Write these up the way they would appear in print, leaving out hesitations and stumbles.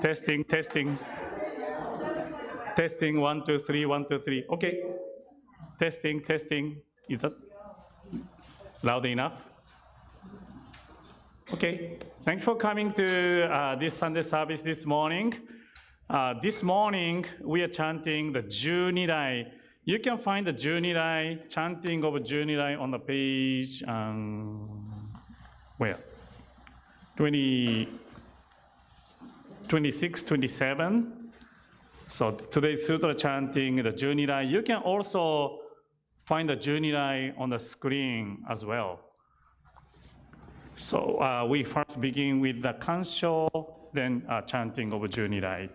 Testing, testing. Testing, 1, 2, 3, 1, 2, 3. Okay. Testing, testing. Is that loud enough? Okay. Thanks for coming to this Sunday service this morning. This morning, we are chanting the Junirai. You can find the Junirai, chanting of Junirai on the page, where? 26, 27. So today's sutra chanting the Junirai. You can also find the Junirai on the screen as well. So we first begin with the Kansho, then chanting of Junirai.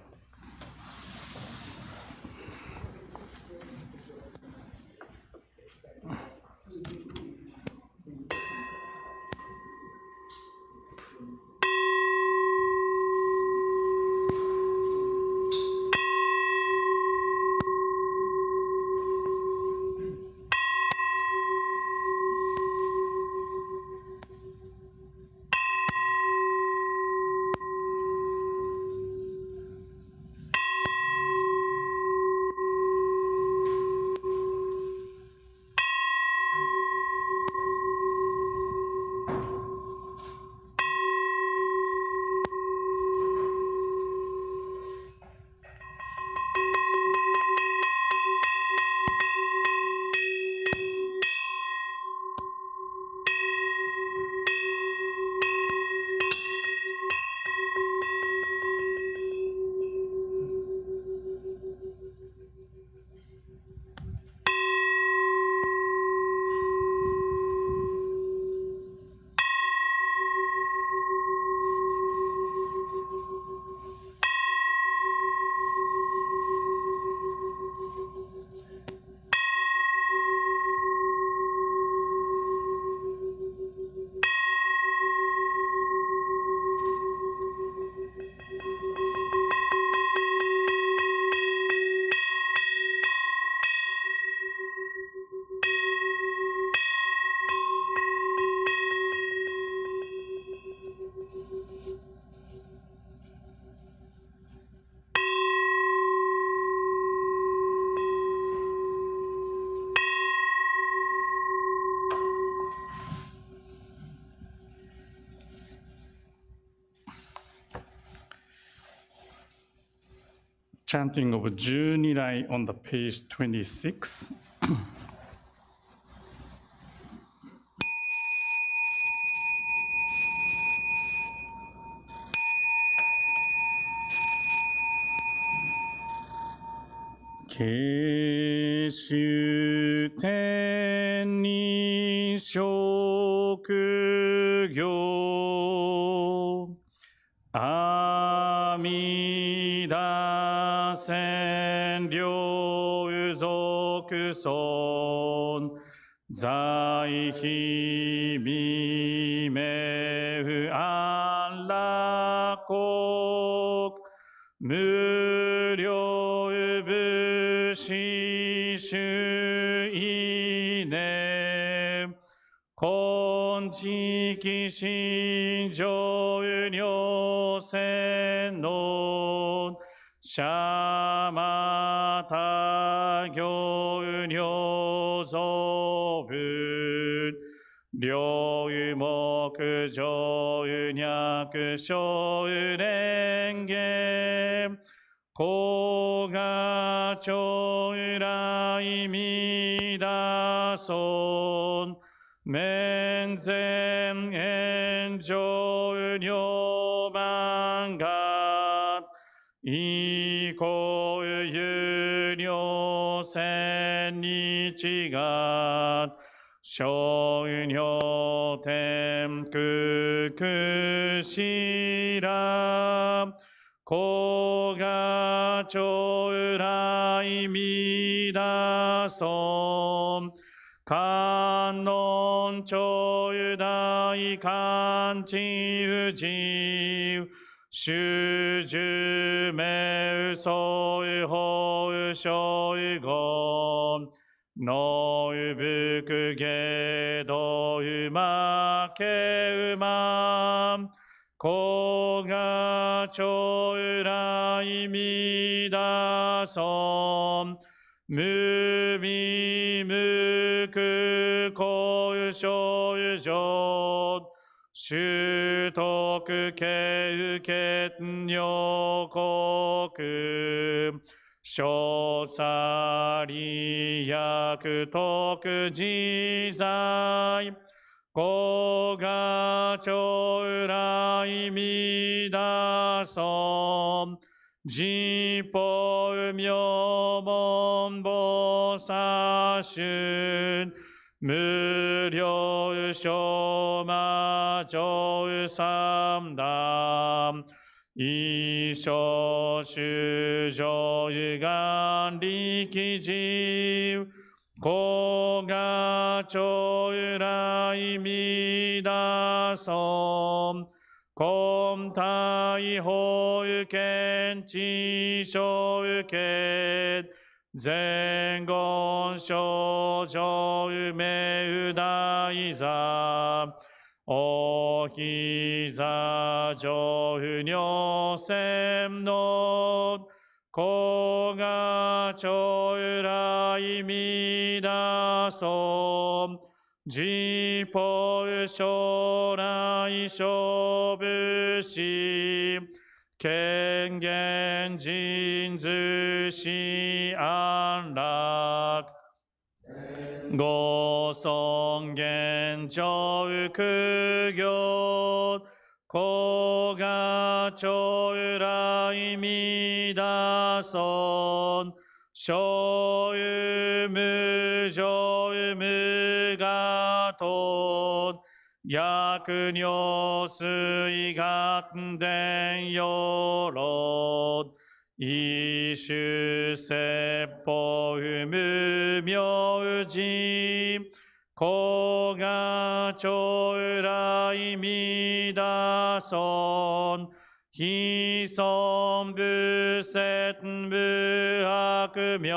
Chanting of Junirai on the page 26. Keishu ten ni shokugyo Amida sen ryo uzoku son zai hi mi me fu an la kok muryo ubu shi shu ine konchi kishin jo unyo sen no shamata gyo unyo zo bun ryo umoku jo unyaku sho urenge koga cho urai mida son menzen enjo unyo mangat iko unyo sen nichigat sho unyo tem kukushira 子が将来みだそう。観音長友大観地宇治主十名相法相言のうぶくげどうまけうま子が将来みだそう無味無苦後生上習徳経血女国小さり薬徳自在子が将来みだそう実法名門菩薩衆無量小魔上三段一生主上願力自子が将来みだそう根体法権知所権前言症状名大座お膝上不尿線の子が将来みだそう実法将来勝負し権限人図し安楽ご尊厳上苦行子が将来みだそう小有無常無我と薬尿水願伝よろ一種説法無明寺子が将来みだそう非尊無説無悪名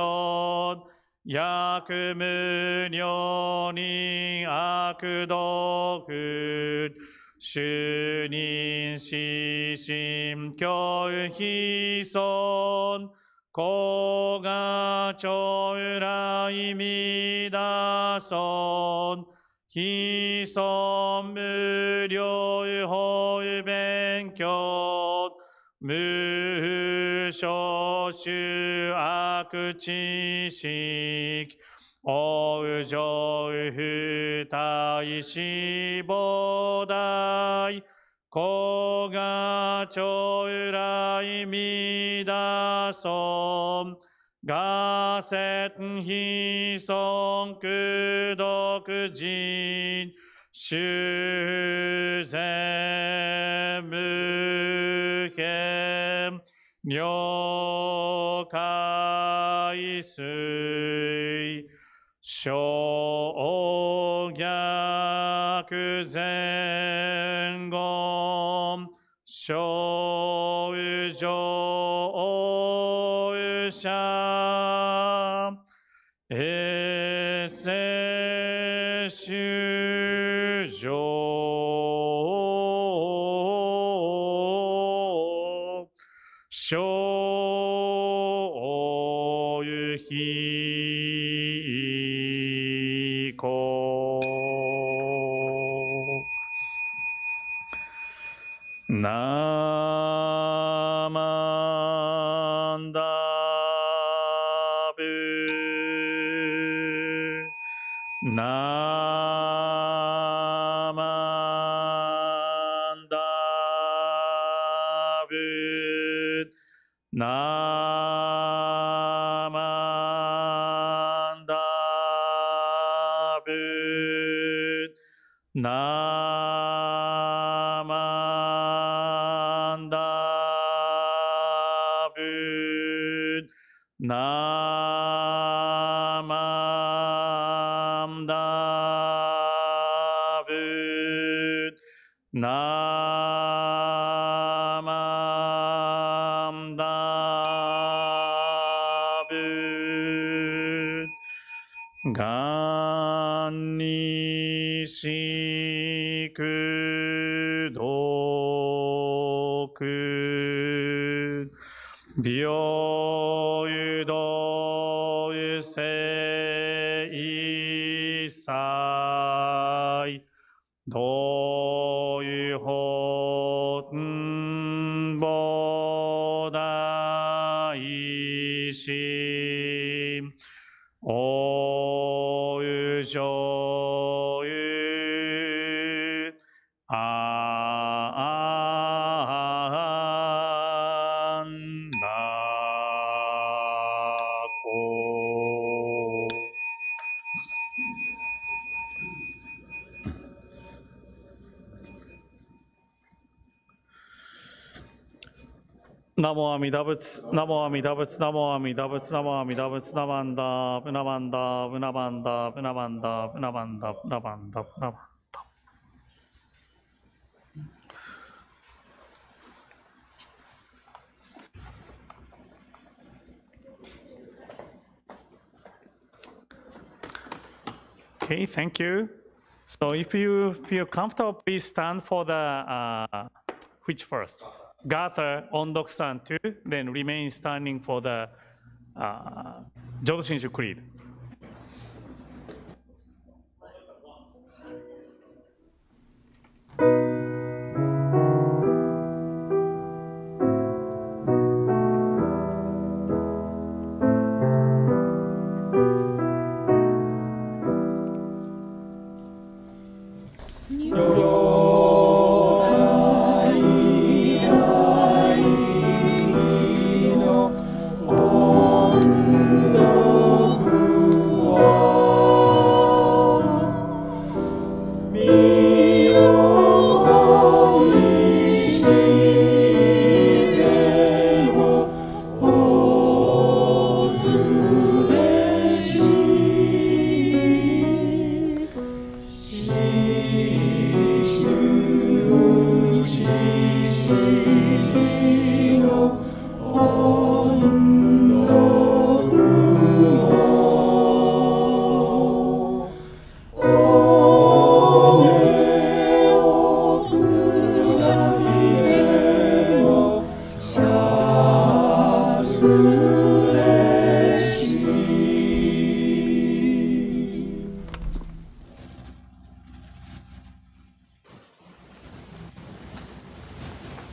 薬無尿に悪毒主任死心教非尊子が将来みだそう非尊無量法勉強無所主悪知識おう上不体志望大子が将来みだそうがせ非尊苦毒人修善無限妙海水小逆前言小上者エセ修上小有非行ナマンダブナマンダブナマンダブナマンダ Namam Dabu Ganishiku Doku Byoyu Seisai Doyu Hoten Bodaishi Oyu Shoyu An Nako. Namo Amidabutsu, Namo Amidabutsu, Namo Amidabutsu, Namo Amidabutsu, Namanda, Namanda, Namanda, Namanda, Namanda, Namanda, Namanda. Okay, thank you. So if you feel comfortable, please stand for the which first? Gather Ondoku-san 2, then remain standing for the Jodo Shinshu Creed.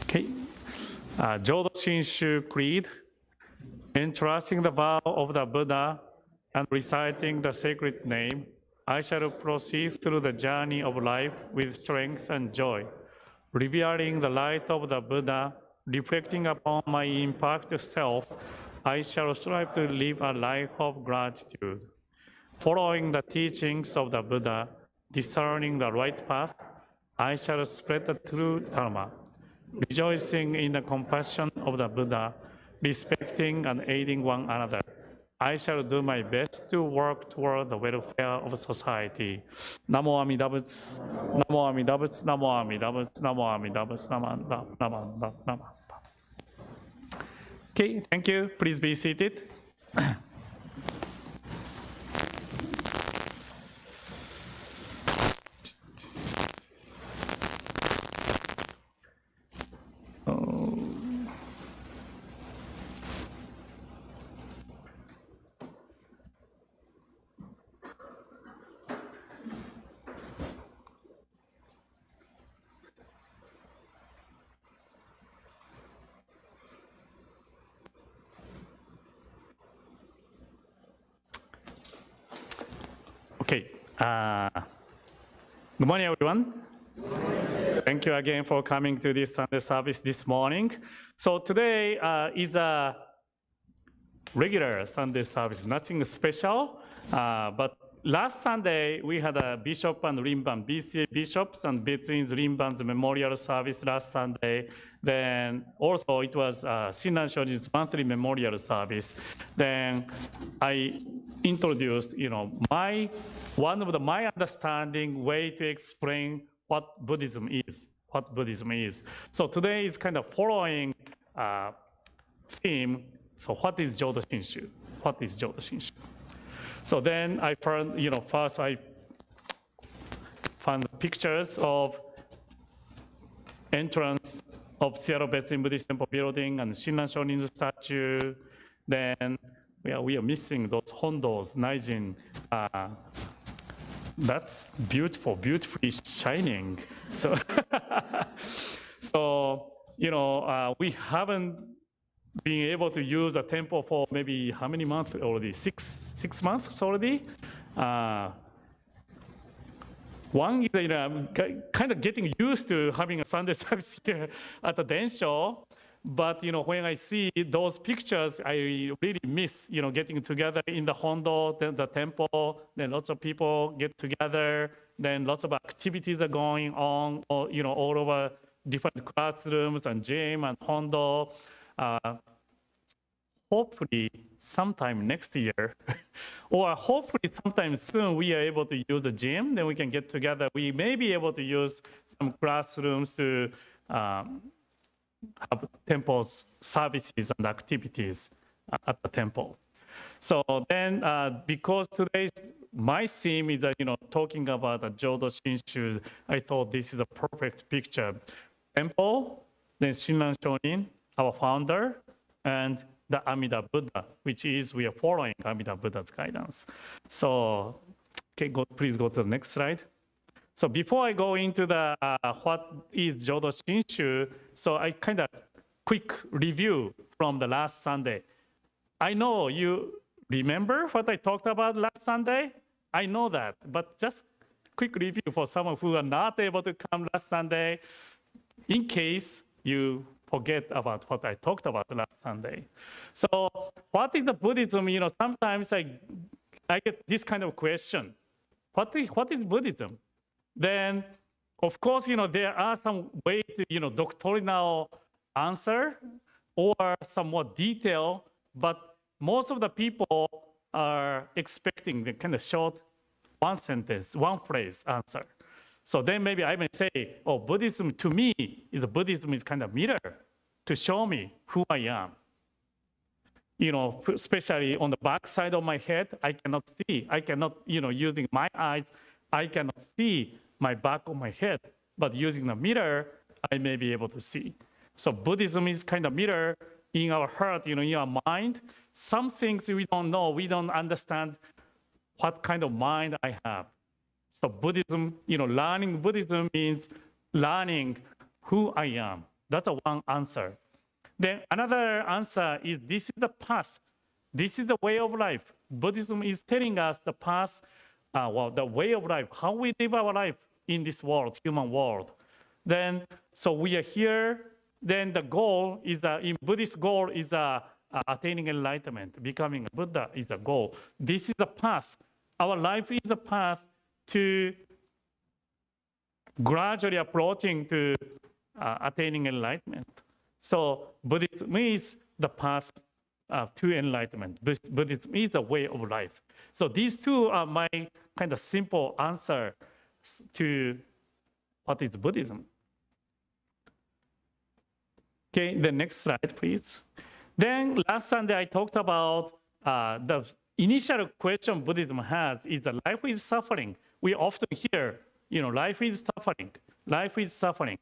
Okay, Jodo Shinshu Creed, entrusting the vow of the Buddha and reciting the sacred name, I shall proceed through the journey of life with strength and joy, revealing the light of the Buddha, reflecting upon my imperfect self. I shall strive to live a life of gratitude. Following the teachings of the Buddha, discerning the right path, I shall spread the true Dharma, rejoicing in the compassion of the Buddha, respecting and aiding one another. I shall do my best to work toward the welfare of society. Namo Amidabutsu, Namo Amidabutsu, Namo Amidabutsu, Namo Amidabutsu, Namanda, Namanda, Namanda. Okay, thank you. Please be seated. Okay. Good morning, everyone. Thank you again for coming to this Sunday service this morning. So today is a regular Sunday service, nothing special. But last Sunday, we had a Bishop and Rinban, BCA Bishops and Betsuin's Rinban's memorial service last Sunday. Then also it was Shinran Shoji's monthly memorial service. Then I introduced, my understanding way to explain what Buddhism is. what Buddhism is. So today is kind of following theme. So what is Jodo Shinshu? What is Jodo Shinshu? So then I found, first I found pictures of entrance of Seattle Betsuin Buddhist Temple building and Shinran Shonin's statue. Then we are missing those hondos, Naijin. That's beautiful, beautifully shining. So, we haven't been able to use the temple for maybe how many months already? Six months already. One is kind of getting used to having a Sunday service here at the Densho. But when I see those pictures, I really miss getting together in the Hondo, then the temple. Then lots of people get together. Then lots of activities are going on, all over different classrooms and gym and Hondo. Hopefully, sometime next year, or hopefully sometime soon, we are able to use the gym. Then we can get together. We may be able to use some classrooms to have temple's services and activities at the temple. So then, because today's my theme is talking about the Jodo Shinshu, I thought this is a perfect picture. Temple, then Shinran Shonin, our founder, and the Amida Buddha, which is we are following Amida Buddha's guidance. So, okay, please go to the next slide. So before I go into the what is Jodo Shinshu, so I kind of quick review from the last Sunday. I know you remember what I talked about last Sunday. I know that, but just quick review for some who are not able to come last Sunday, in case you forget about what I talked about last Sunday. So what is the Buddhism? Sometimes I get this kind of question. What is Buddhism? Then, of course, there are some way to, doctrinal answer or some more detail, but most of the people are expecting the kind of short, one sentence, one phrase answer. So then maybe I may say, oh, Buddhism to me Buddhism is kind of mirror to show me who I am. Especially on the back side of my head, I cannot see. I cannot, using my eyes, I cannot see my back of my head. But using the mirror, I may be able to see. So Buddhism is kind of mirror in our heart, in our mind. Some things we don't know, we don't understand what kind of mind I have. So Buddhism, learning Buddhism means learning who I am. That's one answer. Then another answer is this is the path. This is the way of life. Buddhism is telling us the path, the way of life, how we live our life in this world, human world. Then, so we are here. Then the goal is, in Buddhist goal is attaining enlightenment. Becoming a Buddha is a goal. This is the path. Our life is a path to gradually approaching to attaining enlightenment. So Buddhism is the path to enlightenment. Buddhism is the way of life. So these two are my kind of simple answer to what is Buddhism. Okay, the next slide, please. Then last Sunday I talked about the initial question Buddhism has is that life is suffering. We often hear, life is suffering. Life is suffering.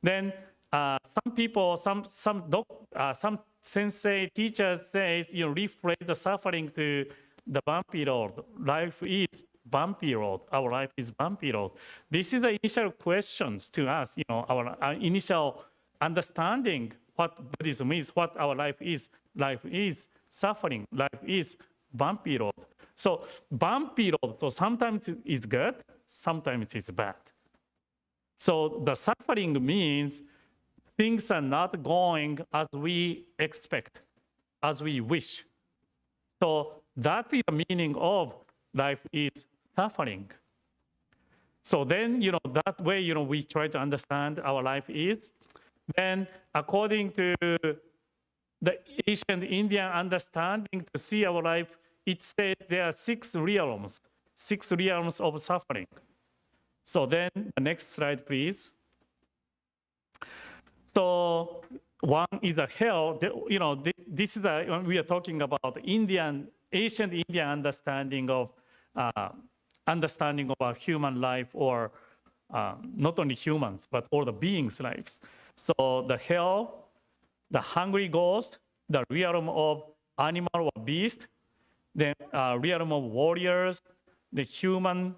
Then some people, some sensei teachers say, rephrase the suffering to the bumpy road. Life is bumpy road. Our life is bumpy road. This is the initial questions to us. Our initial understanding what Buddhism is, what our life is. Life is suffering. Life is bumpy road. So bumpy road. So sometimes it's good. Sometimes it's bad. So the suffering means things are not going as we expect, as we wish. So that is the meaning of life is suffering. So then, that way, we try to understand our life is. Then according to the ancient Indian understanding to see our life, it says there are six realms of suffering. So then the next slide, please. So one is a hell. This is when we are talking about ancient Indian understanding of human life, or not only humans but all the beings' lives. So the hell, the hungry ghost, the realm of animal or beast, the realm of warriors, the human,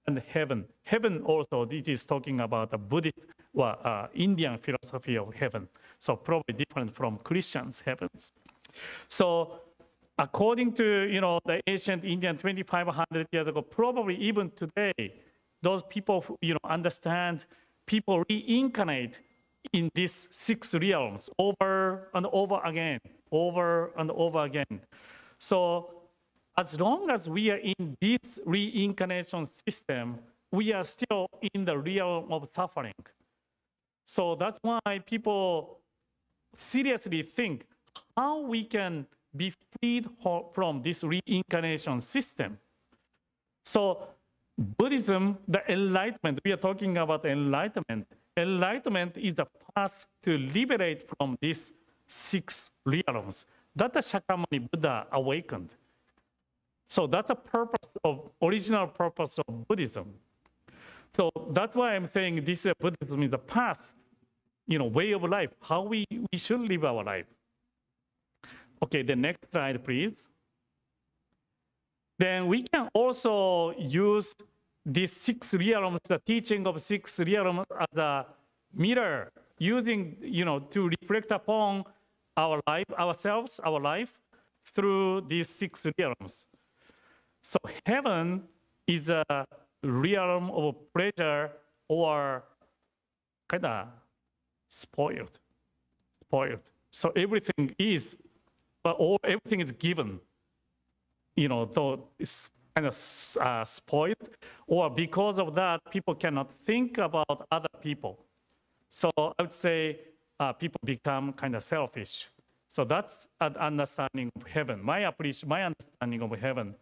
and heaven. Heaven also, it is talking about the Buddhist or Indian philosophy of heaven. So probably different from Christians' heavens. So according to the ancient Indian 2,500 years ago, probably even today, those people understand people reincarnate in these 6 realms over and over again, over and over again. So as long as we are in this reincarnation system, we are still in the realm of suffering. So that's why people seriously think how we can be freed from this reincarnation system. So Buddhism, the enlightenment, we are talking about enlightenment. Enlightenment is the path to liberate from these 6 realms that the Shakyamuni Buddha awakened. So that's the purpose of, original purpose of Buddhism. So that's why I'm saying this Buddhism is the path, way of life, how we should live our life. Okay, the next slide, please. Then we can also use these 6 realms, the teaching of 6 realms, as a mirror, using, to reflect upon our life, ourselves, our life, through these 6 realms. So heaven is a realm of pleasure, or kind of spoiled. So everything is, everything is given. Though it's kind of spoiled, or because of that, people cannot think about other people. So I would say people become kind of selfish. So that's an understanding of heaven. My understanding of heaven.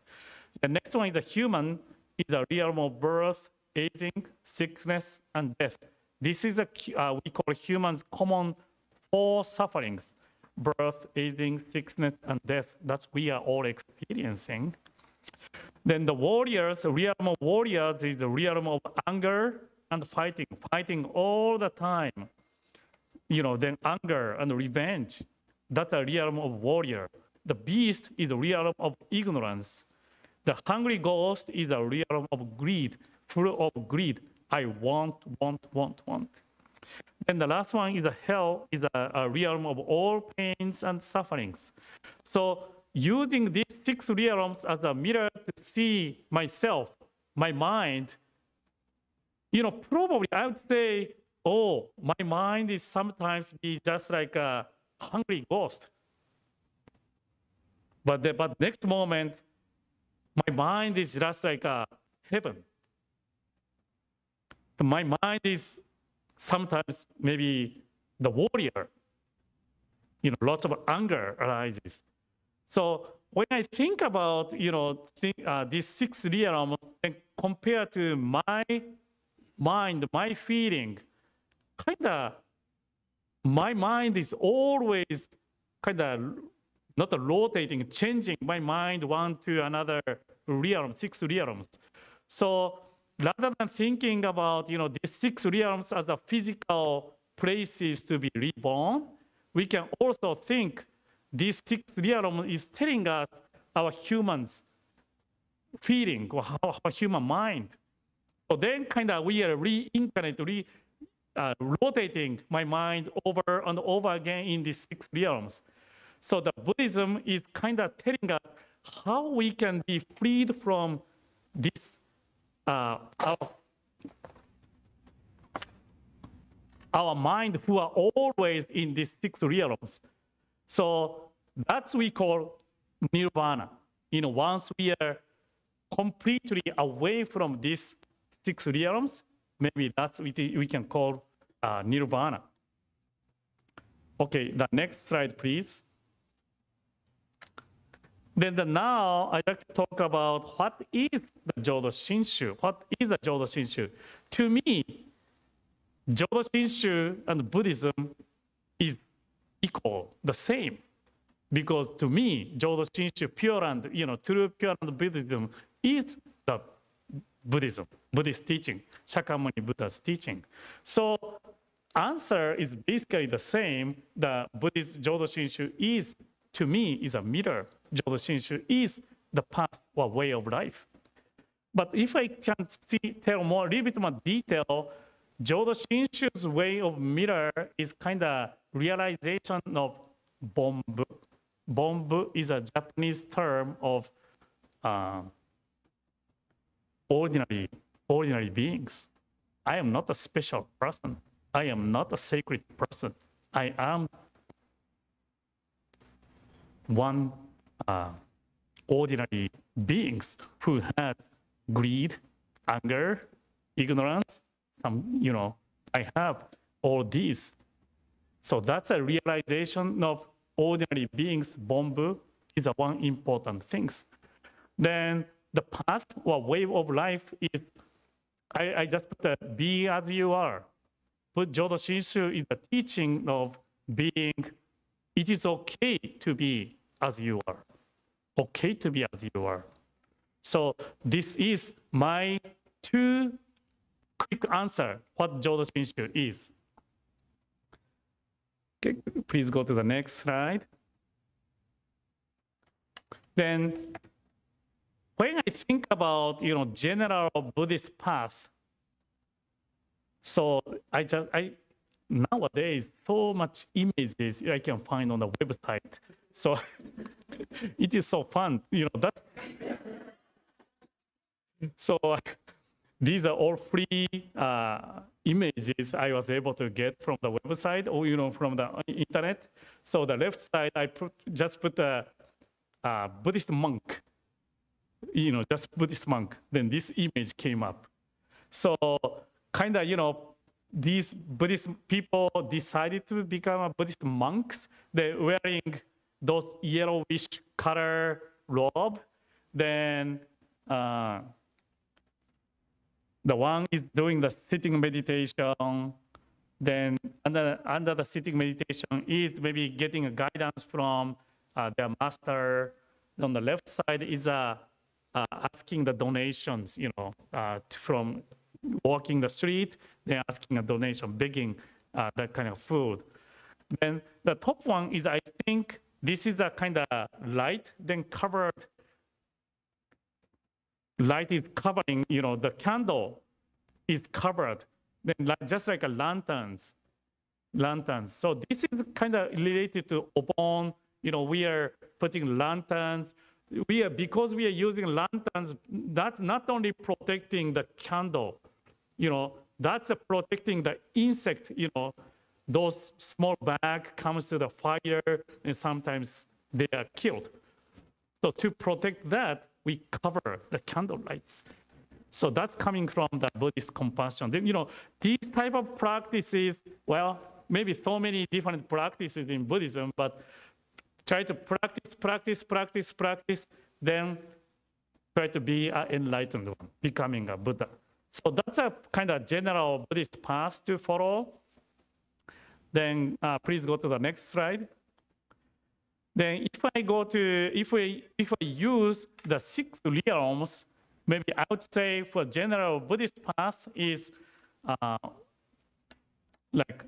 The next one is a human, is a realm of birth, aging, sickness, and death. This is we call humans common 4 sufferings: birth, aging, sickness, and death. That's we are all experiencing. Then the warriors, realm of warriors, is the realm of anger and fighting all the time. Then anger and revenge. That's a realm of warrior. The beast is a realm of ignorance. The hungry ghost is a realm of greed, full of greed. I want. And the last one is a hell, is a realm of all pains and sufferings. So using these 6 realms as a mirror to see myself, my mind, probably I would say, oh, my mind is sometimes be just like a hungry ghost. But next moment, my mind is just like a heaven. My mind is sometimes maybe the warrior. Lots of anger arises. So when I think about, these 6 realms and compare to my mind, my feeling, my mind is always not rotating, changing my mind one to another realm, 6 realms. So rather than thinking about these 6 realms as a physical places to be reborn, we can also think these 6 realms is telling us our humans feeling, or our human mind. So then we are reincarnating, rotating my mind over and over again in these 6 realms. So the Buddhism is telling us how we can be freed from this, our mind, who are always in these 6 realms. So that's we call nirvana. Once we are completely away from these 6 realms, maybe that's we can call nirvana. Okay, the next slide, please. Then now I'd like to talk about what is the Jodo Shinshu. What is the Jodo Shinshu? To me, Jodo Shinshu and Buddhism is equal, the same. Because to me, Jodo Shinshu, pure and, true pure and Buddhism is the Buddhist teaching, Shakyamuni Buddha's teaching. So answer is basically the same. The Buddhist Jodo Shinshu is, to me, is a mirror. Jodo Shinshu is the path or way of life. But if I can tell more, a little bit more detail, Jodo Shinshu's way of mirror is kind of realization of Bonbu. Bonbu is a Japanese term of ordinary beings. I am not a special person. I am not a sacred person. I am one ordinary beings who has greed, anger, ignorance, I have all these. So that's a realization of ordinary beings. Bonbu is one important thing. Then the path or way of life is, I just put the be as you are. But Jodo Shinshu is the teaching of being, it is okay to be as you are. Okay to be as you are. So this is my 2 quick answer what Jodo Shinshu is. Okay, please go to the next slide. Then when I think about general Buddhist path, so nowadays so much images I can find on the website. So it is so fun, that's so these are all free images I was able to get from the website or from the internet. So the left side I just put a Buddhist monk, just Buddhist monk. Then this image came up. So kind of these Buddhist people decided to become a Buddhist monks. They're wearing those yellowish color robe. Then the one is doing the sitting meditation. Then under the sitting meditation is maybe getting a guidance from their master. On the left side is asking the donations, from walking the street, then asking a donation, begging that kind of food. Then the top one is, I think, this is a kind of light, then covered. Light is covering, the candle is covered, then just like a lanterns. So this is kind of related to Obon. We are putting lanterns. Because we are using lanterns, that's not only protecting the candle, that's protecting the insect, those small bag comes to the fire and sometimes they are killed. So to protect that, we cover the candle lights. So that's coming from the Buddhist compassion. Then, these type of practices, well, maybe so many different practices in Buddhism, but try to practice, then try to be an enlightened one, becoming a Buddha. So that's a kind of general Buddhist path to follow. Then please go to the next slide. Then if I use the 6 realms, maybe I would say for general Buddhist path is like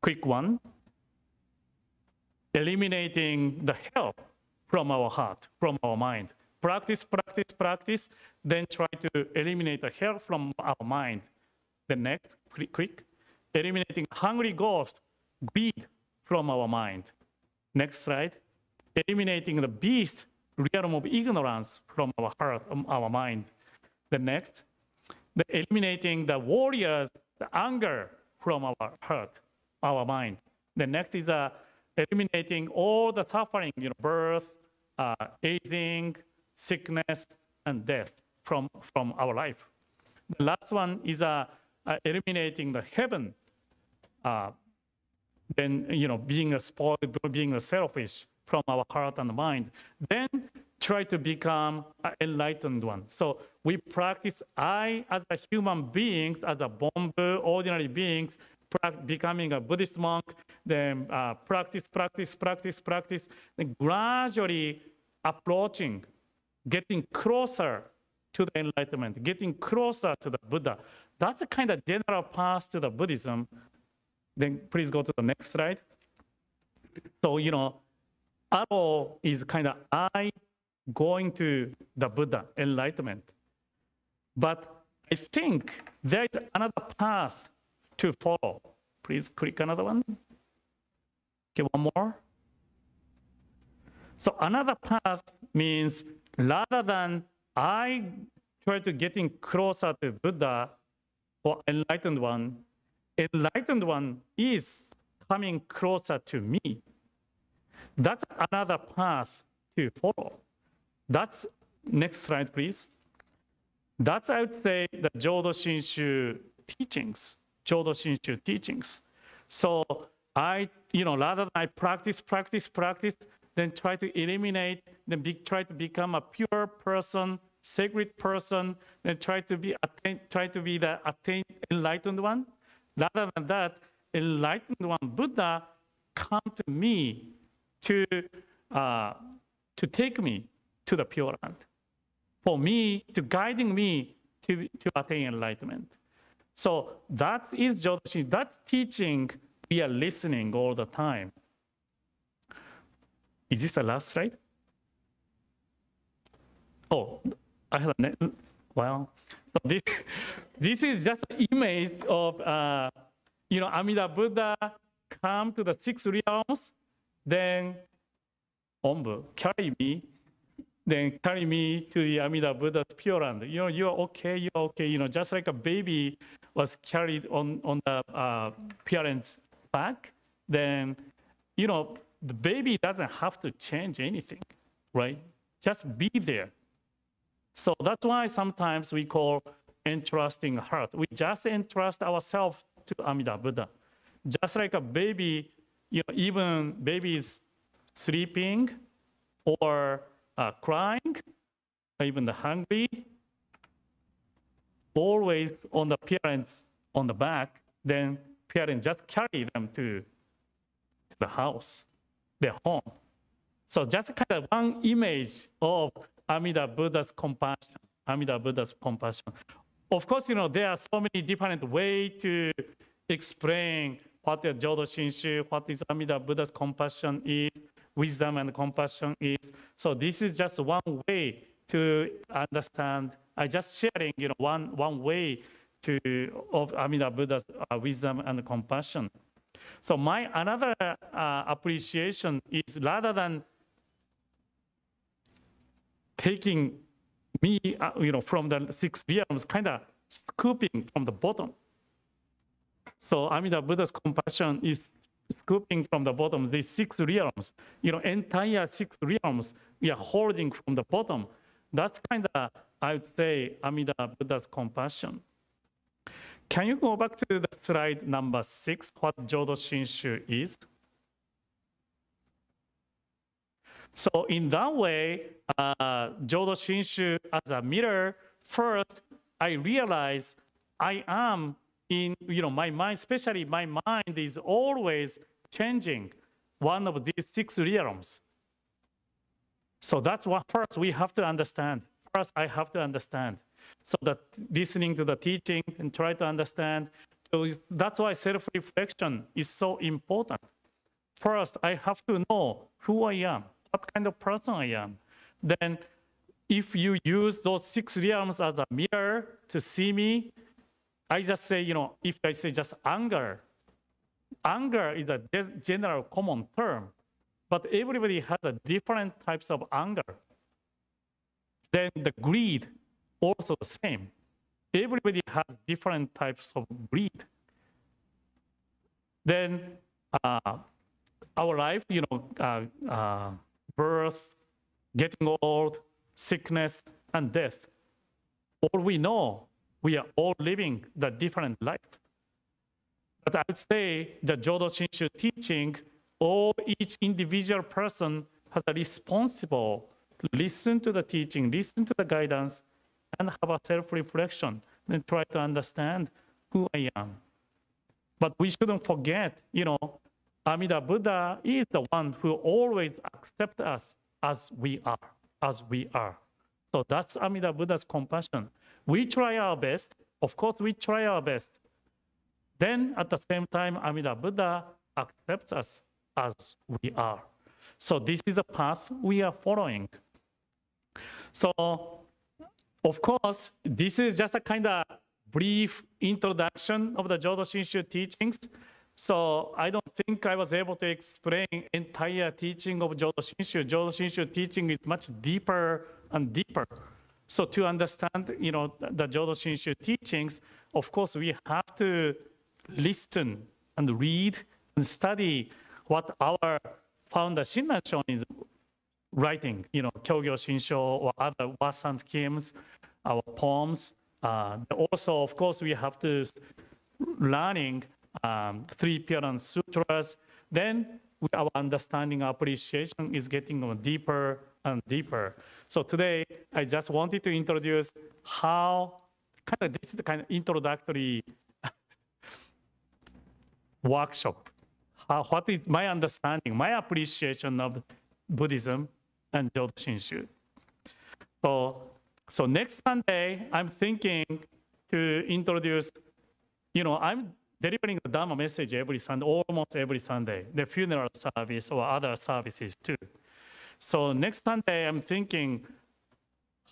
quick one, eliminating the hell from our heart, from our mind. Practice, then try to eliminate the hell from our mind. The next, quick, eliminating hungry ghost, greed from our mind. Next slide, eliminating the beast, realm of ignorance from our heart, our mind. The next, eliminating the warriors, the anger from our heart, our mind. The next is eliminating all the suffering, birth, aging, sickness, and death from our life. The last one is eliminating the heaven, then being a spoiled, being a selfish from our heart and mind. Then try to become an enlightened one. So we practice, as a human beings, as a Bonbu, ordinary beings, becoming a Buddhist monk, then practice, then gradually approaching, getting closer to the enlightenment, getting closer to the Buddha. That's a kind of general path to the Buddhism. Then please go to the next slide. So, arrow is kind of I going to the Buddha, enlightenment. But I think there is another path to follow. Please click another one. Okay, one more. So another path means rather than I try to getting closer to Buddha or enlightened one is coming closer to me. That's another path to follow. That's next slide, please. That's, I would say, the Jodo Shinshu teachings. Jodo Shinshu teachings. So rather than I practice, then try to eliminate, then try to become a pure person, sacred person, then try to be the attained enlightened one. Rather than that, enlightened one, Buddha, come to me to take me to the Pure Land, for me, to guiding me to attain enlightenment. So that is Jodo Shinshu. That teaching, we are listening all the time. Is this the last slide? Oh, I have a well. So this is just an image of Amida Buddha come to the 6 realms, then Ombu carry me to the Amida Buddha's Pure Land. You're okay, just like a baby was carried on the parent's back, then the baby doesn't have to change anything, right? Just be there. So that's why sometimes we call entrusting heart. We just entrust ourselves to Amida Buddha. Just like a baby, even babies sleeping or crying, or even hungry, always on the parents on the back, then parents just carry them to the house, their home. So just kind of one image of Amida Buddha's compassion, Amida Buddha's compassion. Of course, there are so many different ways to explain what the Jodo Shinshu, what is Amida Buddha's compassion is, wisdom and compassion is. So this is just one way to understand. I just sharing, one way of Amida Buddha's wisdom and compassion. So my another appreciation is rather than taking me, from the 6 realms, kind of scooping from the bottom. So Amida Buddha's compassion is scooping from the bottom, these 6 realms, entire 6 realms we are holding from the bottom. That's kind of, I would say, Amida Buddha's compassion. Can you go back to the slide number 6, what Jodo Shinshu is? So in that way, Jodo Shinshu as a mirror, first, I realize I am in, my mind, especially my mind is always changing one of these 6 realms. So that's what first we have to understand. First, I have to understand. So that listening to the teaching and try to understand. So that's why self-reflection is so important. First, I have to know who I am, what kind of person I am. Then if you use those 6 realms as a mirror to see me, I just say, if I say just anger is a general common term, but everybody has a different types of anger. Then the greed, also the same. Everybody has different types of greed. Then our life, birth, getting old, sickness, and death. All we know, we are all living the different life. But I would say the Jodo Shinshu teaching, each individual person has a responsible to listen to the teaching, listen to the guidance, and have a self-reflection, and try to understand who I am. But we shouldn't forget, Amida Buddha is the one who always accepts us as we are. So that's Amida Buddha's compassion. We try our best. Of course, we try our best. Then at the same time, Amida Buddha accepts us as we are. So this is a path we are following. So, of course, this is just a kind of brief introduction of the Jodo Shinshu teachings. So I don't think I was able to explain entire teaching of Jodo Shinshu. Jodo Shinshu teaching is much deeper and deeper. So to understand, the Jodo Shinshu teachings, of course, we have to listen and read and study what our founder Shinran Shon is writing, Kyogyo Shinsho or other Wasan schemes, our poems. Also, of course, we have to learning 3 Pyaran Sutras. Then our understanding, appreciation is getting deeper and deeper. So today, I just wanted to introduce this is the kind of introductory workshop. What is my understanding, my appreciation of Buddhism and Jodo Shinshu. So next Sunday, I'm thinking to introduce, I'm delivering the Dharma message every Sunday, almost every Sunday, the funeral service or other services too. So next Sunday, I'm thinking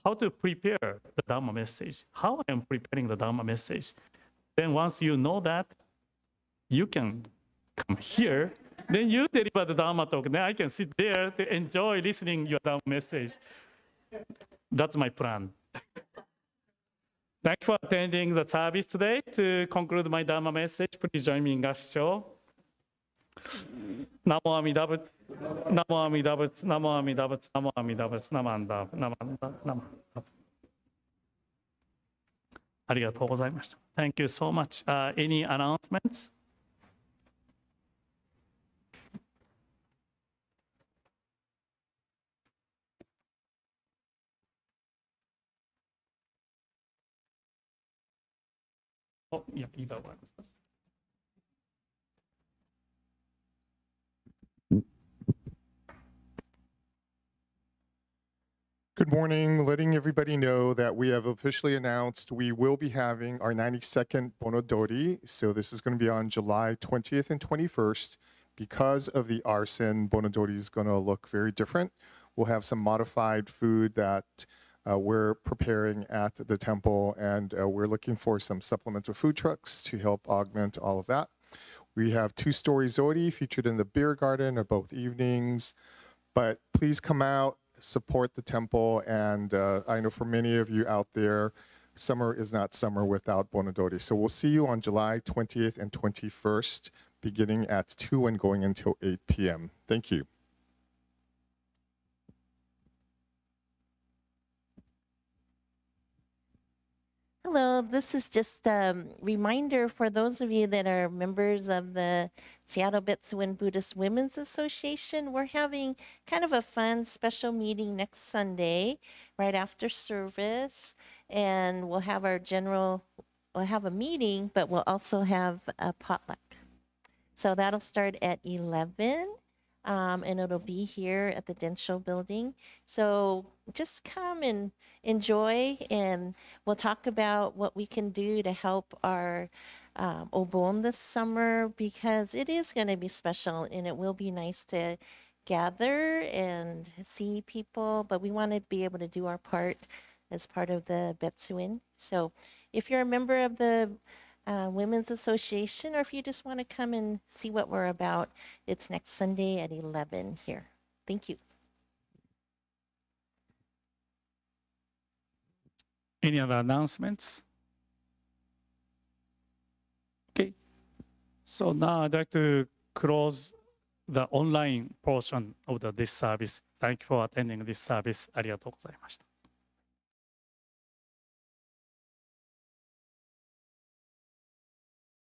how to prepare the Dharma message, how I am preparing the Dharma message. Then once you know that, you can come here, then you deliver the Dharma talk. Then I can sit there to enjoy listening your Dharma message. That's my plan. Thank you for attending the service today. To conclude my Dharma message, please join me in Gassho. Namo Amida Butsu, Namo Amida Butsu, Namo Amida Butsu, Namo Amida Butsu, Namanda, Namanda, Namanda. ありがとうございました。Thank you so much. Any announcements? Oh, yeah, either one. Good morning. Letting everybody know that we have officially announced we will be having our 92nd Bonodori. So this is going to be on July 20th and 21st. Because of the arson, Bonodori is going to look very different. We'll have some modified food that we're preparing at the temple, and we're looking for some supplemental food trucks to help augment all of that. We have 2-story Zori featured in the beer garden of both evenings, but please come out, support the temple, and I know for many of you out there, summer is not summer without Bonodori. So we'll see you on July 20th and 21st, beginning at 2 and going until 8 p.m. Thank you. Hello, this is just a reminder for those of you that are members of the Seattle Betsuin Buddhist Women's Association. We're having kind of a fun special meeting next Sunday right after service, and we'll have we'll have a meeting, but we'll also have a potluck. So that'll start at 11. And it'll be here at the Densho building. So just come and enjoy, and we'll talk about what we can do to help our Obon this summer, because it is going to be special and it will be nice to gather and see people, but we want to be able to do our part as part of the Betsuin. So if you're a member of the Women's Association, or if you just want to come and see what we're about, it's next Sunday at 11 here. Thank you. Any other announcements? Okay. So now I'd like to close the online portion of this service. Thank you for attending this service. ありがとうございました。